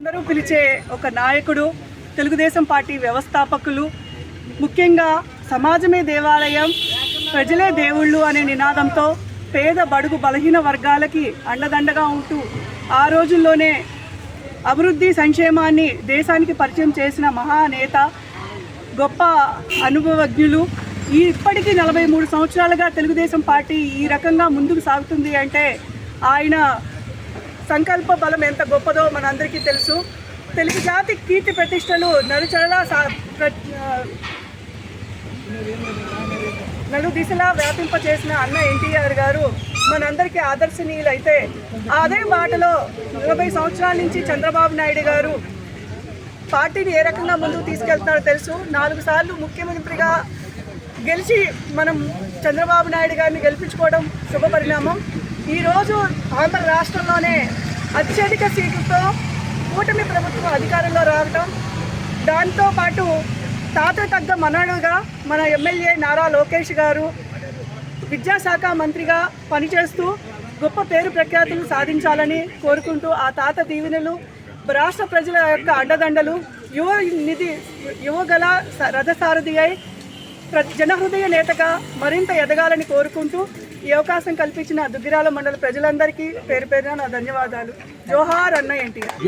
అందరూ పిలిచే ఒక నాయకుడు, తెలుగుదేశం పార్టీ వ్యవస్థాపకులు. ముఖ్యంగా సమాజమే దేవాలయం, ప్రజలే దేవుళ్ళు అనే నినాదంతో పేద బడుగు బలహీన వర్గాలకి అండదండగా ఉంటూ ఆ రోజుల్లోనే అభివృద్ధి సంక్షేమాన్ని దేశానికి పరిచయం చేసిన మహానేత, గొప్ప అనుభవజ్ఞులు. ఇప్పటికీ 43 సంవత్సరాలుగా తెలుగుదేశం పార్టీ ఈ రకంగా ముందుకు సాగుతుంది అంటే ఆయన సంకల్ప బలం ఎంత గొప్పదో మనందరికీ తెలుసు. తెలుగు జాతి కీర్తి ప్రతిష్టలు నలు దిశలా వ్యాపింపచేసిన అన్న ఎన్టీఆర్ గారు మనందరికీ ఆదర్శనీయులు. అయితే అదే బాటలో 40 సంవత్సరాల నుంచి చంద్రబాబు నాయుడు గారు పార్టీని ఏ రకంగా ముందుకు తీసుకెళ్తున్నారో తెలుసు. 4 సార్లు ముఖ్యమంత్రిగా గెలిచి మనం చంద్రబాబు నాయుడు గారిని గెలిపించుకోవడం శుభపరిణామం. ఈరోజు ఆంధ్ర రాష్ట్రంలోనే అత్యధిక సీట్లతో కూటమి ప్రభుత్వం అధికారంలో రావడం, దాంతోపాటు తాత తగ్గ మనవడుగా మన ఎమ్మెల్యే నారా లోకేష్ గారు విద్యాశాఖ మంత్రిగా పనిచేస్తూ గొప్ప పేరు ప్రఖ్యాతులు సాధించాలని కోరుకుంటూ ఆ తాత దీవెనలు, రాష్ట్ర ప్రజల యొక్క అండదండలు, యువగల రథసారథి అయి జనహృదయ నేతగా మరింత ఎదగాలని కోరుకుంటూ ఈ అవకాశం కల్పించిన దుగ్గిరాల మండల ప్రజలందరికీ పేరు పేరున నా ధన్యవాదాలు. జోహార్ అన్న ఎన్టీఆర్.